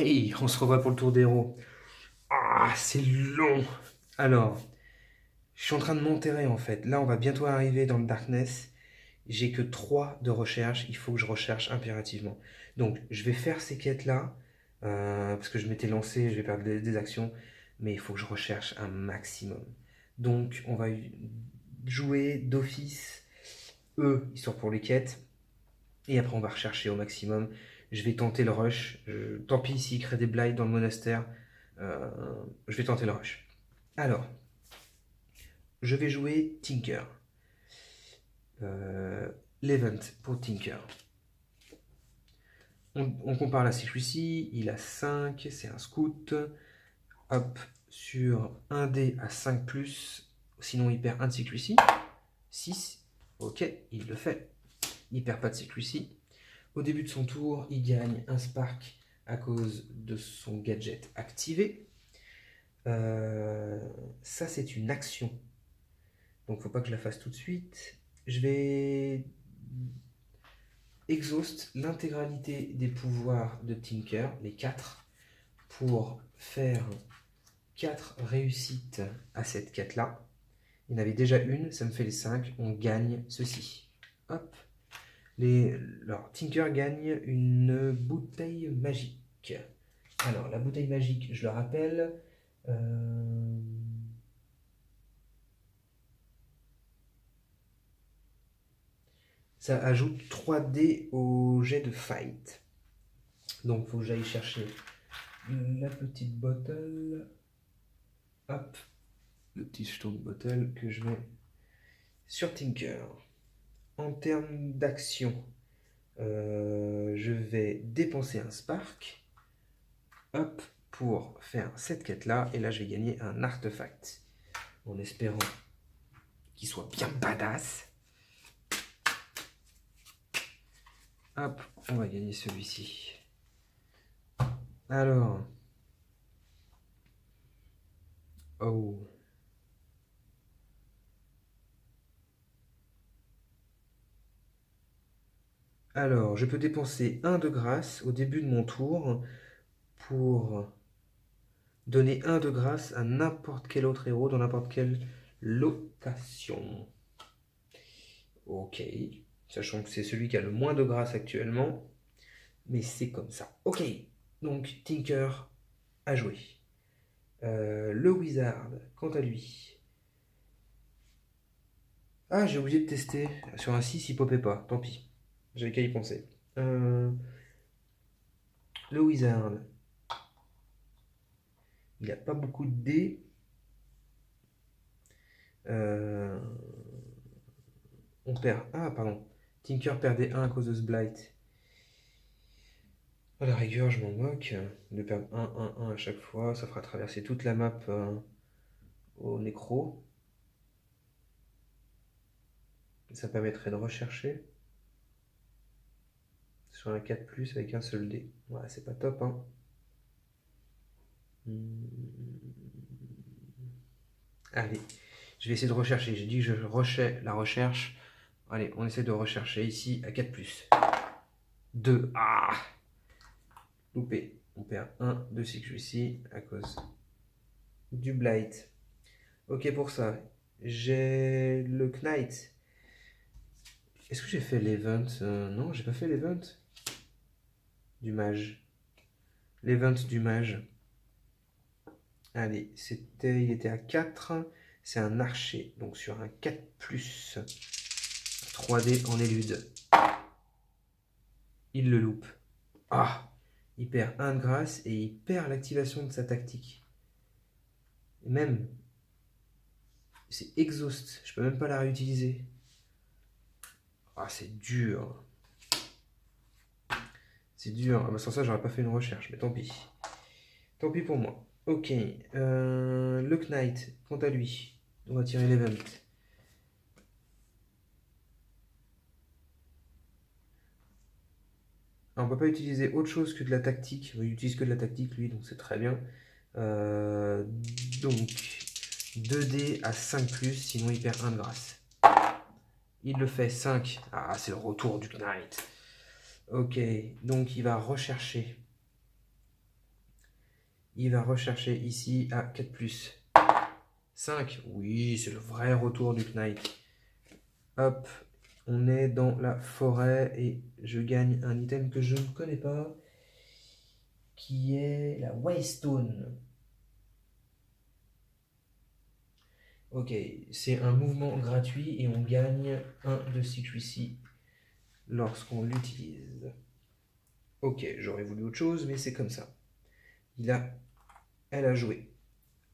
Hey, on se revoit pour le tour des héros. Ah, c'est long. Alors, je suis en train de m'enterrer en fait. Là, on va bientôt arriver dans le Darkness. J'ai que 3 de recherche. Il faut que je recherche impérativement. Donc, je vais faire ces quêtes-là. Parce que je m'étais lancé, je vais perdre des actions. Mais il faut que je recherche un maximum. Donc, on va jouer d'office eux, histoire pour les quêtes. Et après, on va rechercher au maximum. Je vais tenter le rush. Tant pis s'il crée des blights dans le monastère. Euh, je vais tenter le rush. Alors, je vais jouer Tinker. Euh, L'event pour Tinker. On compare la secrecy. Il a 5, c'est un scout. Hop, sur un dé à 5 plus. Sinon, il perd un de secrecy. 6. Ok, il le fait. Il perd pas de secrecy. Au début de son tour, il gagne un spark à cause de son gadget activé. Ça, c'est une action. Donc, faut pas que je la fasse tout de suite. Je vais exhaust l'intégralité des pouvoirs de Tinker, les 4, pour faire 4 réussites à cette quête-là. Il y en avait déjà une, ça me fait les 5. On gagne ceci. Hop. Alors, Tinker gagne une bouteille magique. Alors, la bouteille magique, je le rappelle, ça ajoute 3 dés au jet de fight. Donc, il faut que j'aille chercher la petite bottle. Hop, le petit jeton de bottle que je mets sur Tinker. En termes d'action, je vais dépenser un spark. Hop, pour faire cette quête-là. Et là, je vais gagner un artefact. En espérant qu'il soit bien badass. Hop, on va gagner celui-ci. Alors. Oh. Alors, je peux dépenser 1 de grâce au début de mon tour pour donner 1 de grâce à n'importe quel autre héros dans n'importe quelle location. Ok. Sachant que c'est celui qui a le moins de grâce actuellement. Mais c'est comme ça. Ok. Donc, Tinker a joué. Le Wizard, quant à lui. Ah, j'ai oublié de tester. Sur un 6, il popait pas. Tant pis. J'avais qu'à y penser. Le Wizard, il a pas beaucoup de dés. Euh, on perd. Ah, pardon. Tinker perdait 1 à cause de ce blight. À la rigueur, je m'en moque. De perdre 1 à chaque fois, ça fera traverser toute la map au nécro. Ça permettrait de rechercher sur un 4 avec un seul dé. Ouais, c'est pas top, hein. Allez, je vais essayer de rechercher. J'ai dit que je rushais la recherche. Allez, on essaie de rechercher ici à 4 2. Ah, loupé. On perd 1 de secrecy à cause du blight. Ok pour ça. J'ai le Knight. Est-ce que j'ai fait l'event Non, j'ai pas fait l'event du mage. L'event du mage. Allez, il était à 4. C'est un archer. Donc sur un 4 3D en élude. Il le loupe. Ah, il perd 1 de grâce et il perd l'activation de sa tactique. Et même, c'est exhaust. Je peux même pas la réutiliser. Ah, c'est dur. C'est dur. Ah bah sans ça, j'aurais pas fait une recherche, mais tant pis. Tant pis pour moi. Ok. Le Knight, quant à lui, on va tirer l'event. On ne peut pas utiliser autre chose que de la tactique. Il utilise que de la tactique, lui, donc c'est très bien. Donc, 2D à 5 sinon il perd 1 de grâce. Il le fait 5. Ah, c'est le retour du Knight. Ok, donc il va rechercher Il va rechercher ici à 4+. 5. Oui, c'est le vrai retour du Knight. Hop, on est dans la forêt et je gagne un item que je ne connais pas, qui est la Waystone. Ok, c'est un mouvement gratuit et on gagne 1 de secrecy lorsqu'on l'utilise. Ok, j'aurais voulu autre chose, mais c'est comme ça. Elle a joué.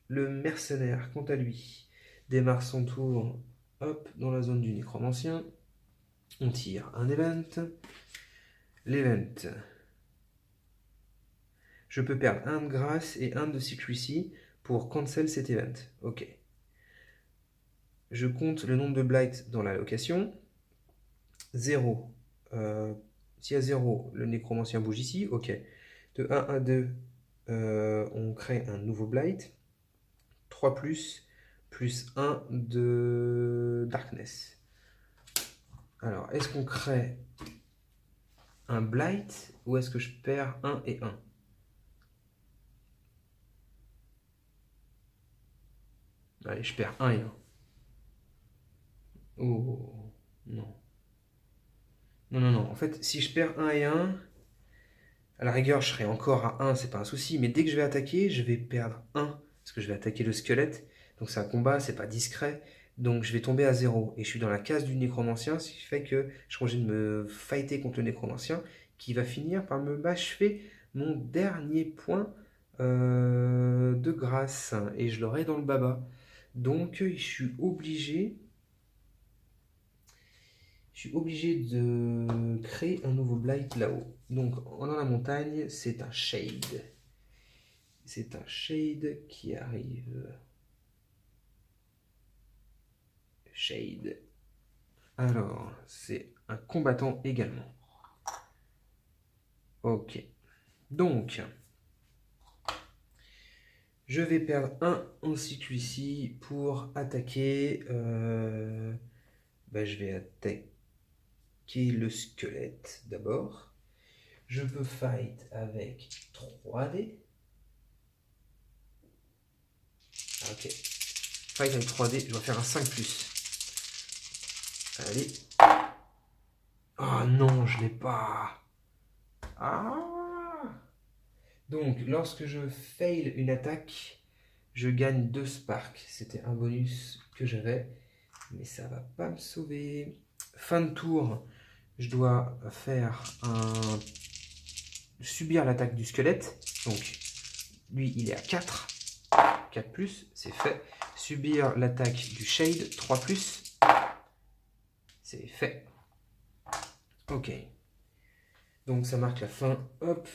Le mercenaire, quant à lui, démarre son tour, hop, dans la zone du nécromancien. On tire un event. L'event. Je peux perdre 1 de grâce et 1 de secrecy pour cancel cet event. Ok. Je compte le nombre de blights dans la location. 0. S'il y a 0, le nécromancien bouge ici. Ok. De 1 à 2, on crée un nouveau blight. 3 plus 1 de darkness. Alors, est-ce qu'on crée un blight ou est-ce que je perds 1 et 1? Allez, je perds 1 et 1. Oh, non. Non. En fait, si je perds 1 et 1, à la rigueur, je serai encore à 1, c'est pas un souci. Mais dès que je vais attaquer, je vais perdre 1. Parce que je vais attaquer le squelette. Donc c'est un combat, c'est pas discret. Donc je vais tomber à 0. Et je suis dans la case du nécromancien, ce qui fait que je suis obligé de me fighter contre le nécromancien, qui va finir par me m'achever mon dernier point de grâce. Et je l'aurai dans le baba. Donc je suis obligé de créer un nouveau blight là-haut. Donc, dans la montagne, c'est un shade. C'est un shade qui arrive. Shade. Alors, c'est un combattant également. Ok. Donc, je vais perdre 1 en secrecy pour attaquer. Je vais attaquer le squelette d'abord. Je peux fight avec 3D. Ok. Fight avec 3D, je dois faire un 5+. Allez. Oh non, je l'ai pas. Ah. Donc, lorsque je fail une attaque, je gagne 2 sparks. C'était un bonus que j'avais, mais ça va pas me sauver. Fin de tour, je dois subir l'attaque du squelette. Donc, lui, il est à 4. 4+, c'est fait. Subir l'attaque du shade, 3+. C'est fait. Ok. Donc ça marque la fin, hop,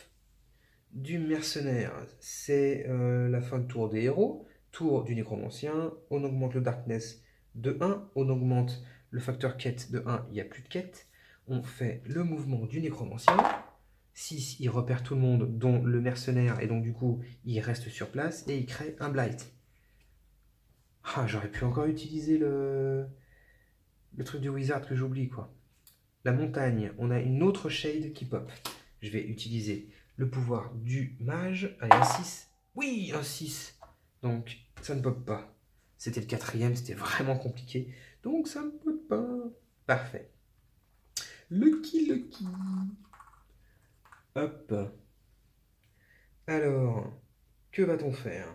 du mercenaire. C'est la fin de tour des héros. Tour du nécromancien. On augmente le darkness de 1. On augmente le facteur quête de 1. Il n'y a plus de quête. On fait le mouvement du nécromancien. 6, il repère tout le monde, dont le mercenaire. Et donc du coup, il reste sur place et il crée un blight. Ah, j'aurais pu encore utiliser le truc du wizard que j'oublie, quoi. La montagne, on a une autre shade qui pop. Je vais utiliser le pouvoir du mage. Allez, un 6. Oui, un 6. Donc, ça ne pop pas. C'était le 4e, c'était vraiment compliqué. Donc, ça ne pop pas. Parfait. Lucky. Hop. Alors, que va-t-on faire?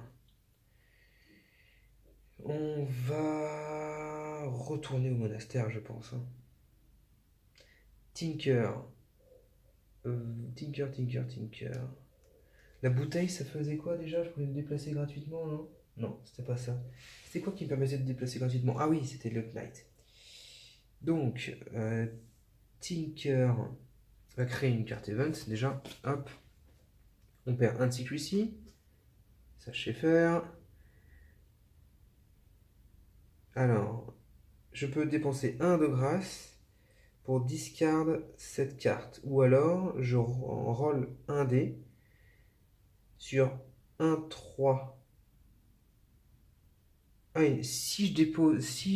On va retourner au monastère, je pense. Tinker. Tinker. La bouteille, ça faisait quoi déjà? Je pouvais me déplacer gratuitement, non? Non, c'était pas ça. C'était quoi qui me permettait de déplacer gratuitement? Ah oui, c'était le Knight. Donc, Tinker va créer une carte event. Déjà, hop. On perd un de secrecy. Ça, je sais faire. Alors, je peux dépenser 1 de grâce pour discard cette carte. Ou alors, je roll 1 dé sur 1, 3. Ah oui, si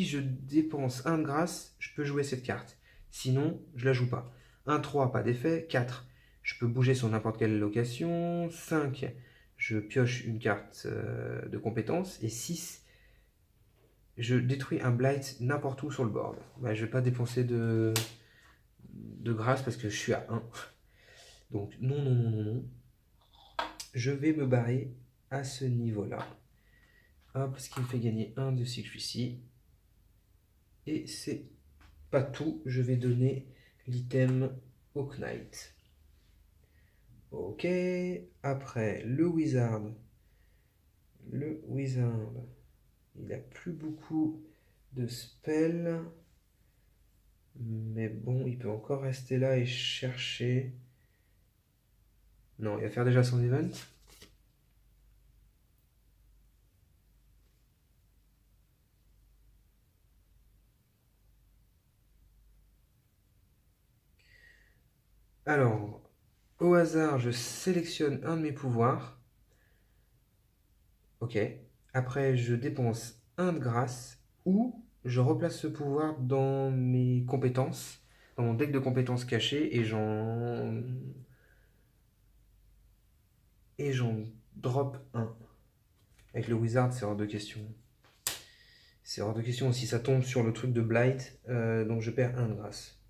je dépense 1 de grâce, je peux jouer cette carte. Sinon, je la joue pas. 1, 3, pas d'effet. 4, je peux bouger sur n'importe quelle location. 5, je pioche une carte de compétence. Et 6, je détruis un blight n'importe où sur le board. Bah, je ne vais pas dépenser de grâce parce que je suis à 1. Donc non, non, non, non, non. Je vais me barrer à ce niveau-là. Hop, ce qui me fait gagner 1 de secrecy. Et c'est pas tout. Je vais donner l'item au Knight. Ok. Après, le Wizard. Le Wizard. Il a plus beaucoup de spells. Mais bon, il peut encore rester là et chercher. Non, il va faire déjà son event. Alors, au hasard, je sélectionne un de mes pouvoirs. Ok. Après, je dépense 1 de grâce ou je replace ce pouvoir dans mes compétences, dans mon deck de compétences cachées et j'en drop 1. Avec le Wizard, c'est hors de question. C'est hors de question si ça tombe sur le truc de Blight, donc je perds 1 de grâce.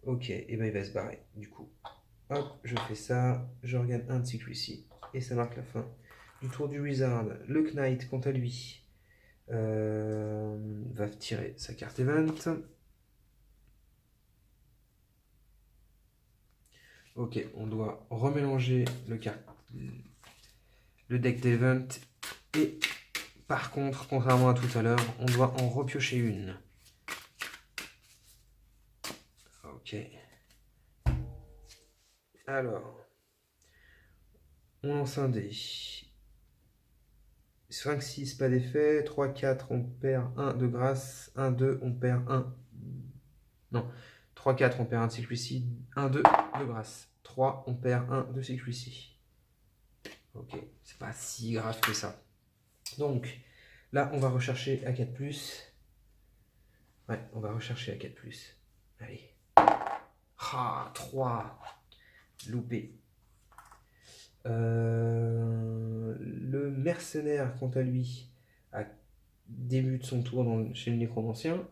Ok, et ben il va se barrer du coup. Hop, je fais ça, je regagne 1 de secrecy et ça marque la fin du tour du Wizard. Le Knight, quant à lui, va tirer sa carte event. Ok, on doit remélanger le deck d'event et par contre, contrairement à tout à l'heure, on doit en repiocher une. Ok. Alors, on lance un dé. 5, 6, pas d'effet. 3, 4, on perd 1 de grâce. 1, 2, on perd 1. Non. 3, 4, on perd 1 de secrecy. 1, 2 de grâce. 3, on perd 1 de secrecy. Ok, c'est pas si grave que ça. Donc, là, on va rechercher à 4+. Ouais, on va rechercher à 4+. Allez. Ah, 3. Loupé. Le mercenaire, quant à lui, a début de son tour chez le nécromancien.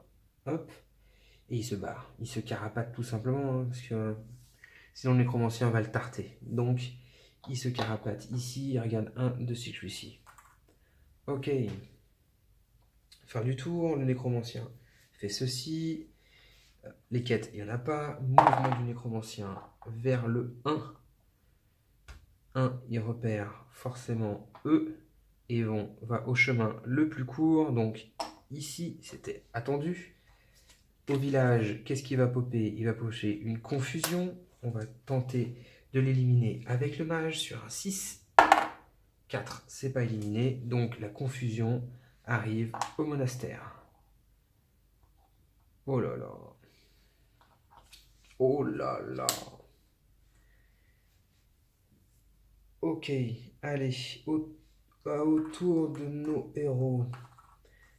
Hop. Et il se barre. Il se carapate tout simplement. Hein, parce que sinon le nécromancien va le tarter. Donc, il se carapate ici. Il regarde 1 de secrecy. Ok. Fin du tour, le nécromancien fait ceci. Les quêtes, il n'y en a pas. Mouvement du nécromancien vers le 1. 1, il repère forcément E. Et va au chemin le plus court. Donc ici, c'était attendu. Au village, qu'est-ce qui va popper? Il va pocher une confusion. On va tenter de l'éliminer avec le mage sur un 6. 4, c'est pas éliminé. Donc la confusion arrive au monastère. Oh là là. Oh là là. Ok, allez, autour de nos héros.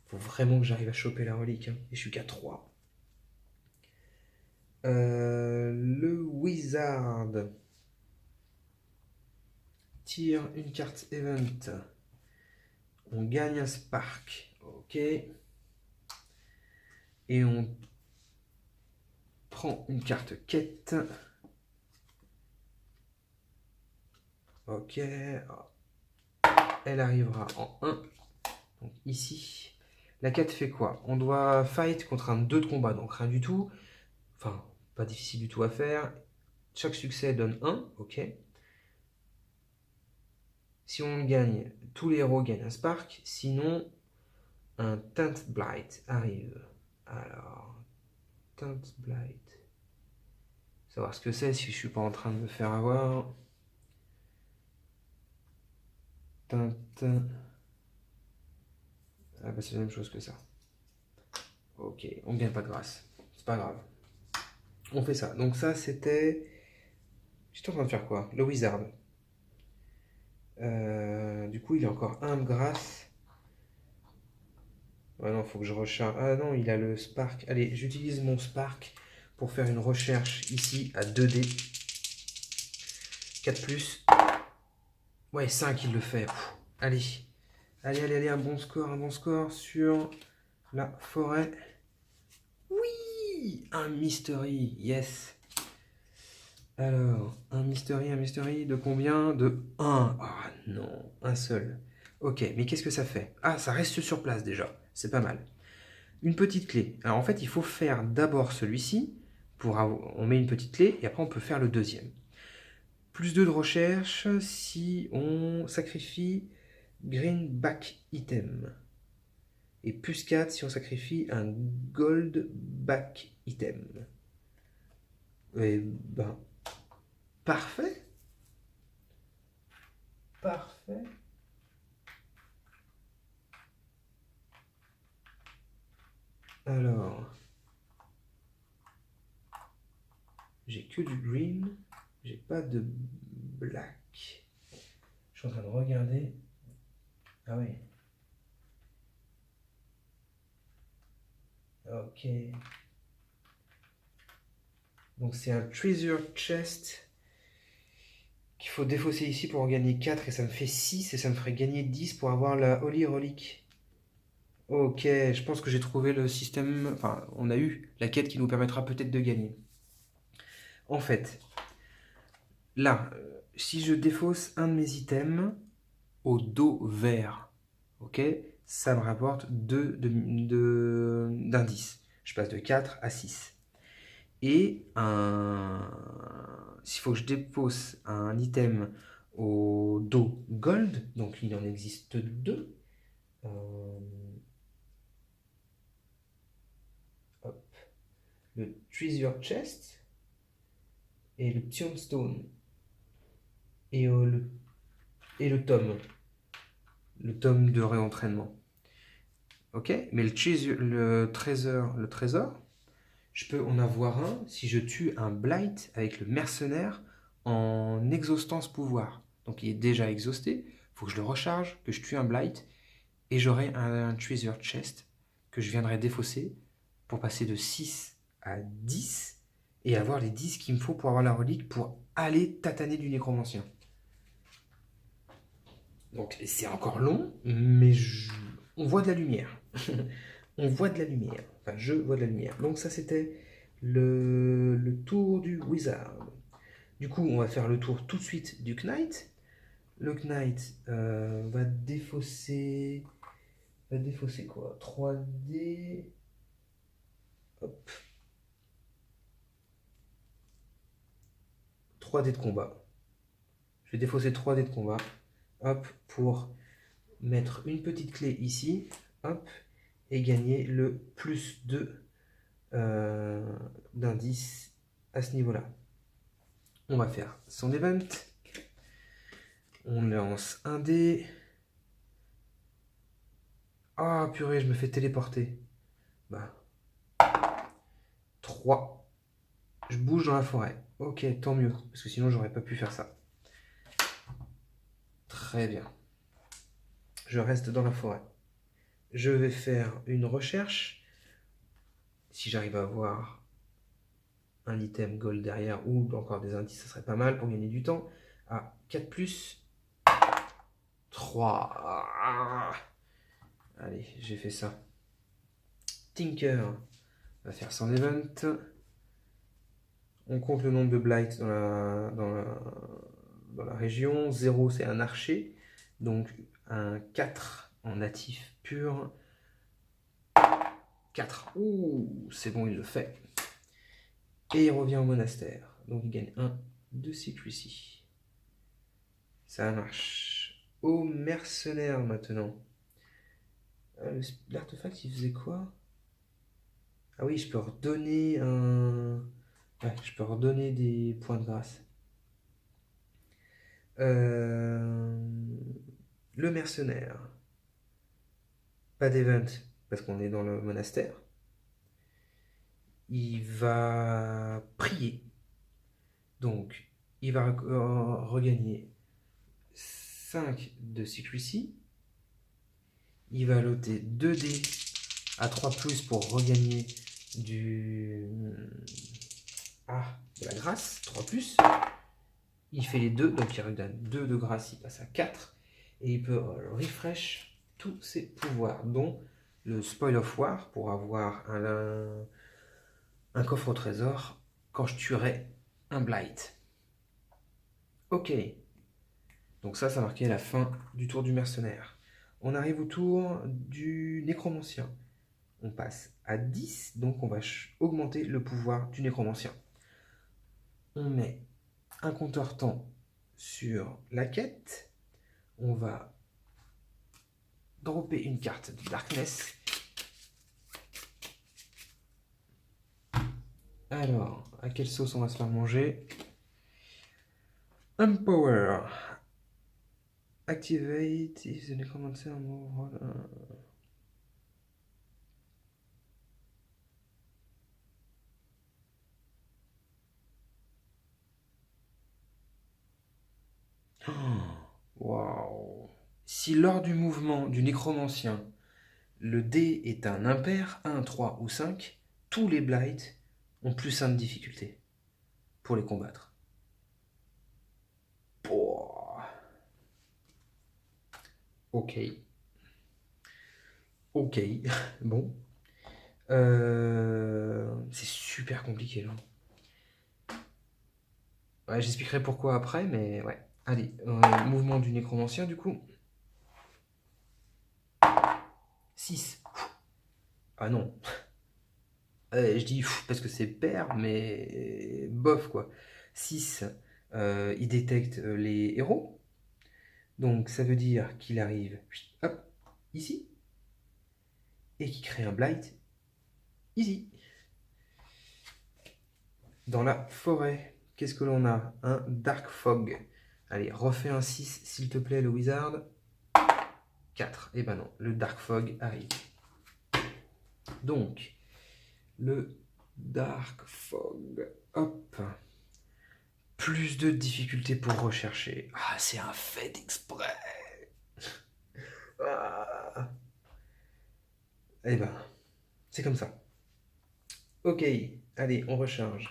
Faut vraiment que j'arrive à choper la relique. Hein. Et je suis qu'à 3. Le Wizard tire une carte event. On gagne un spark. Ok. Et on prend une carte quête. Ok. Elle arrivera en 1. Donc ici. La quête fait quoi? On doit fight contre un 2 de combat. Donc rien du tout. Enfin, pas difficile du tout à faire. Chaque succès donne 1. Ok. Si on gagne, tous les héros gagnent un spark. Sinon, un Tent Blight arrive. Alors, Tent Blight. Savoir ce que c'est si je suis pas en train de me faire avoir. Tintin. Ah bah c'est la même chose que ça. Ok, on gagne pas de grâce. C'est pas grave. On fait ça. Donc ça c'était... J'étais en train de faire quoi? Le Wizard. Du coup il a encore 1 de grâce. Ouais non, faut que je recharge. Ah non, il a le Spark. Allez, j'utilise mon Spark pour faire une recherche ici à 2D. 4+. Ouais, 5, il le fait. Pff, allez. Allez, un bon score sur la forêt. Oui, un mystery, yes. Alors, un mystery de combien? De 1. Ah non, un seul. Ok, mais qu'est-ce que ça fait? Ah, ça reste sur place déjà, c'est pas mal. Une petite clé. Alors en fait, il faut faire d'abord celui-ci, on met une petite clé, et après on peut faire le deuxième. Plus 2 de recherche si on sacrifie green back item. Et plus 4 si on sacrifie un gold back item. Et ben, parfait. Parfait. Alors, j'ai que du green, j'ai pas de black. Je suis en train de regarder. Ah oui. Ok. Donc c'est un treasure chest qu'il faut défausser ici pour en gagner 4 et ça me fait 6 et ça me ferait gagner 10 pour avoir la Holy Relic. Ok, je pense que j'ai trouvé le système, enfin on a eu la quête qui nous permettra peut-être de gagner. En fait, là, si je défausse un de mes items au dos vert, ok, ça me rapporte 2 d'indices. Je passe de 4 à 6. Et s'il faut que je dépose un item au dos gold, donc il en existe 2. Hop, le treasure chest et le tombstone et le tome. Le tome de réentraînement. Ok, mais le trésor, je peux en avoir un si je tue un blight avec le mercenaire en exhaustant ce pouvoir. Donc il est déjà exhausté, il faut que je le recharge, que je tue un blight, et j'aurai un treasure chest que je viendrai défausser pour passer de 6 à 10 et avoir les 10 qu'il me faut pour avoir la relique pour aller tataner du nécromancien. Donc c'est encore long, mais on voit de la lumière. On voit de la lumière. Enfin, je vois de la lumière. Donc ça, c'était le tour du wizard. Du coup, on va faire le tour tout de suite du knight. Le knight va défausser... Va défausser quoi? 3D... Hop. 3D de combat. Je vais défausser 3D de combat. Hop, pour mettre une petite clé ici. Hop. Et gagner le plus 2 d'indice à ce niveau-là. On va faire son event. On lance un dé. Ah purée, je me fais téléporter. Bah. 3. Je bouge dans la forêt. Ok, tant mieux. Parce que sinon, j'aurais pas pu faire ça. Très bien. Je reste dans la forêt. Je vais faire une recherche. Si j'arrive à avoir un item gold derrière ou encore des indices, ça serait pas mal pour gagner du temps. Ah, 4 plus 3. Allez, j'ai fait ça. Tinker va faire son event. On compte le nombre de blights dans la région. 0, c'est un archer. Donc un 4 en natif pur. 4. Ouh, c'est bon, il le fait. Et il revient au monastère. Donc il gagne 1 de secrecy. Ça marche. Au mercenaire maintenant. L'artefact, il faisait quoi? Ah oui, je peux redonner un... Ouais, je peux redonner des points de grâce. Le mercenaire. Pas d'event, parce qu'on est dans le monastère. Il va prier. Donc, il va regagner 5 de secrecy. Il va loter 2 dés à 3 plus pour regagner de la grâce, 3 plus. Il fait les deux, donc il redonne 2 de grâce, il passe à 4. Et il peut refresh tous ses pouvoirs, dont le Spoil of War, pour avoir un coffre au trésor, quand je tuerai un Blight. Ok. Donc ça marquait la fin du tour du mercenaire. On arrive au tour du nécromancien. On passe à 10, donc on va augmenter le pouvoir du nécromancien. On met un compteur temps sur la quête. On va dropper une carte de Darkness. Alors, à quelle sauce on va se faire manger? Empower. Activate if the necromancer more. Waouh. Si lors du mouvement du nécromancien, le dé est un impair, 1, 3 ou 5, tous les blights ont plus 1 de difficulté pour les combattre. Pouah. Ok. Ok. Bon. C'est super compliqué là. Ouais, j'expliquerai pourquoi après, mais ouais. Allez, mouvement du nécromancien du coup. 6. Ah non. Je dis parce que c'est pair, mais bof quoi. 6, il détecte les héros. Donc ça veut dire qu'il arrive hop, ici. Et qu'il crée un blight ici. Dans la forêt, qu'est-ce que l'on a? Un Dark Fog. Allez, refais un 6 s'il te plaît le wizard. 4. Et ben non, le Dark Fog arrive. Donc, le Dark Fog. Hop. Plus de difficultés pour rechercher. Ah, c'est un fait exprès. Ah. Eh ben, c'est comme ça. Ok, allez, on recharge.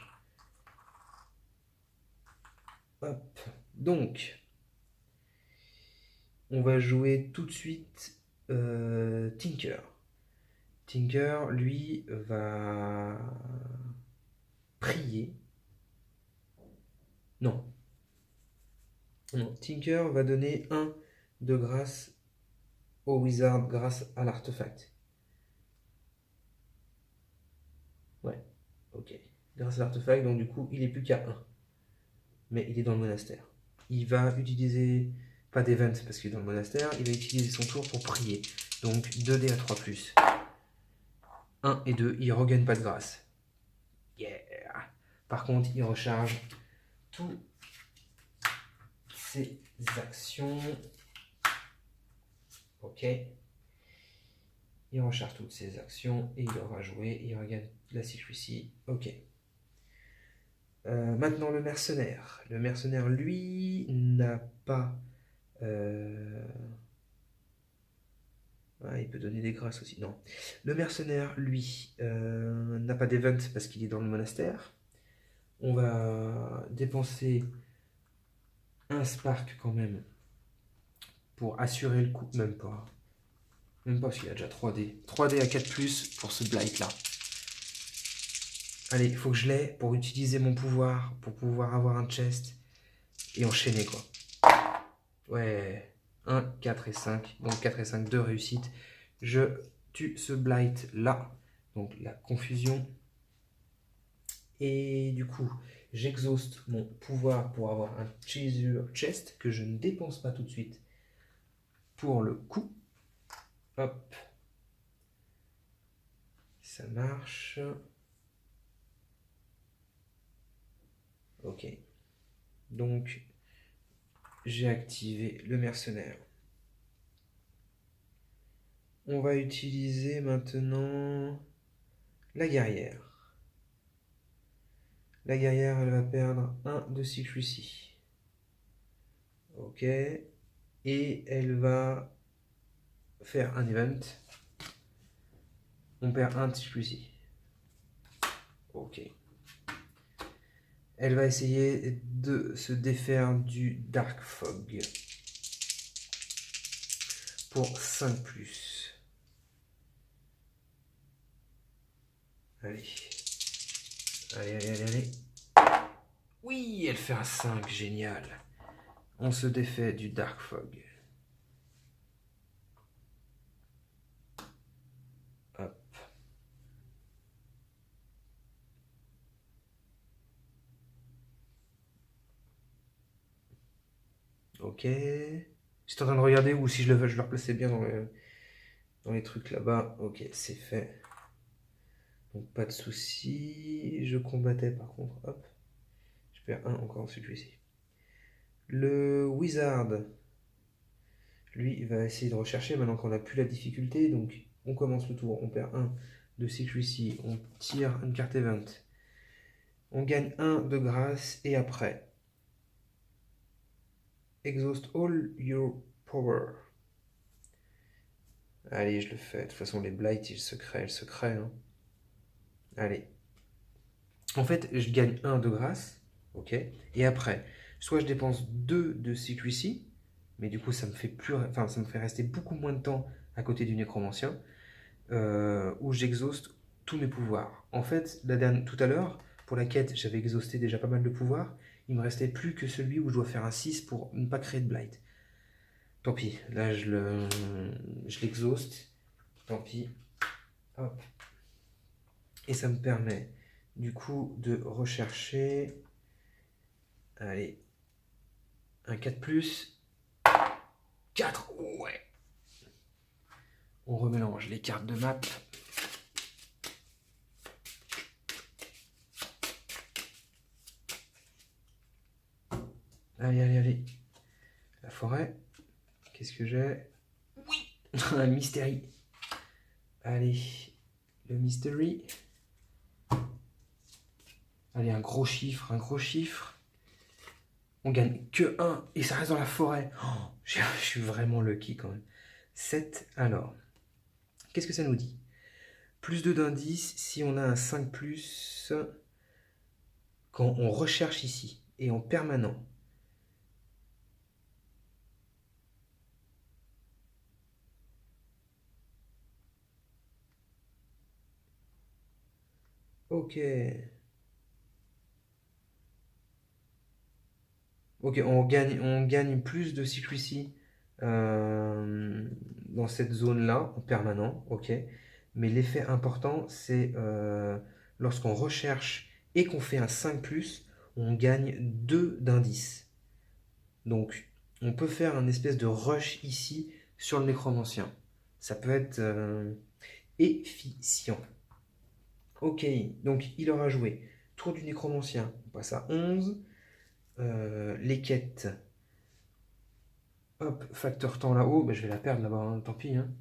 Hop. Donc, on va jouer tout de suite Tinker. Tinker, lui, va prier. Non. Non. Tinker va donner 1 de grâce au wizard grâce à l'artefact. Ouais, ok. Grâce à l'artefact, donc du coup, il est plus qu'à 1. Mais il est dans le monastère. Il va utiliser, pas d'event parce qu'il est dans le monastère, il va utiliser son tour pour prier. Donc 2 dés à 3+. 1 et 2, il regagne pas de grâce. Yeah. Par contre, il recharge toutes ses actions. Ok. Il recharge toutes ses actions et il aura joué. Il regagne la secrecy. Ok. Maintenant, le mercenaire. Le mercenaire, lui, n'a pas... Ah, il peut donner des grâces aussi. Non. Le mercenaire, lui, n'a pas d'event parce qu'il est dans le monastère. On va dépenser un spark quand même pour assurer le coup. Même pas. Même pas parce qu'il a déjà 3D. 3D à 4+, pour ce blight là. Allez, il faut que je l'ai pour utiliser mon pouvoir, pour pouvoir avoir un chest et enchaîner quoi. Ouais, 1, 4 et 5. Donc 4 et 5, 2 réussites. Je tue ce blight là. Donc la confusion. Et du coup, j'exhauste mon pouvoir pour avoir un Treasure Chest que je ne dépense pas tout de suite pour le coup. Hop. Ça marche. Ok. Donc, j'ai activé le mercenaire. On va utiliser maintenant la guerrière. La guerrière, elle va perdre 1 de secrecy. Ok. Et elle va faire un event. On perd 1 de secrecy. Ok. Elle va essayer de se défaire du Dark Fog. Pour 5+. Allez. Allez, allez, allez, allez. Oui, elle fait un 5, génial. On se défait du Dark Fog. Hop. Ok. J'étais en train de regarder ou si je le replaçais bien dans les trucs là-bas. Ok, c'est fait. Donc pas de souci. Je combattais par contre. Hop. Je perds un encore celui-ci. Le Wizard. Lui, il va essayer de rechercher maintenant qu'on n'a plus la difficulté. Donc on commence le tour. On perd 1 de secrecy. On tire une carte event. On gagne 1 de grâce. Et après, exhaust all your power. Allez, je le fais. De toute façon, les blights, ils se créent. Hein. Allez. En fait, je gagne 1 de grâce. Ok. Et après, soit je dépense 2 de secrecy. Mais du coup, ça me fait rester beaucoup moins de temps à côté du nécromancien. Où j'exhauste tous mes pouvoirs. En fait, tout à l'heure, pour la quête, j'avais exhausté déjà pas mal de pouvoirs. Il me restait plus que celui où je dois faire un 6 pour ne pas créer de blight. Tant pis, là je l'exhauste. Tant pis. Hop. Et ça me permet du coup de rechercher. Allez. Un 4+. 4. Ouais. On remélange les cartes de map. Allez, allez, allez. La forêt. Qu'est-ce que j'ai? Oui. Un mystery. Allez. Le mystery. Allez, un gros chiffre, un gros chiffre. On gagne que 1 et ça reste dans la forêt. Oh, je suis vraiment lucky quand même. 7, alors. Qu'est-ce que ça nous dit? Plus 2 d'indice si on a un 5+, quand on recherche ici et en permanent. Ok. Ok, on gagne plus de secrecy dans cette zone-là, en permanent, ok. Mais l'effet important, c'est lorsqu'on recherche et qu'on fait un 5+, on gagne 2 d'indice. Donc, on peut faire un espèce de rush ici sur le nécromancien. Ça peut être efficient. Ok, donc il aura joué tour du nécromancien. On passe à 11. Les quêtes. Hop, facteur temps là-haut. Ben, je vais la perdre là-bas, hein, tant pis. Hein.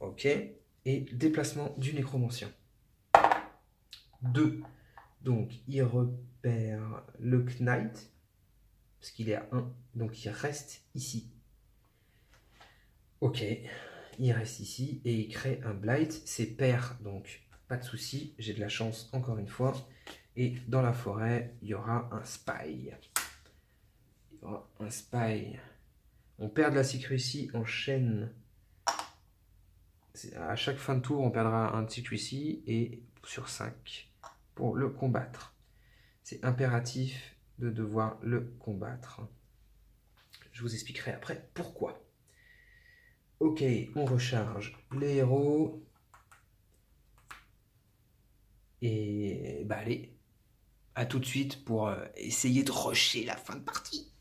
Ok. Et déplacement du nécromancien. 2. Donc, il repère le Knight. Parce qu'il est à 1. Donc, il reste ici. Ok. Il reste ici et il crée un Blight. C'est pair, donc pas de souci. J'ai de la chance encore une fois. Et dans la forêt, il y aura un Spy. Il y aura un Spy. On perd de la secrecy en chaîne. À chaque fin de tour, on perdra un secrecy et sur 5 pour le combattre. C'est impératif de devoir le combattre. Je vous expliquerai après pourquoi. Ok, on recharge les héros. Et bah allez, à tout de suite pour essayer de rusher la fin de partie.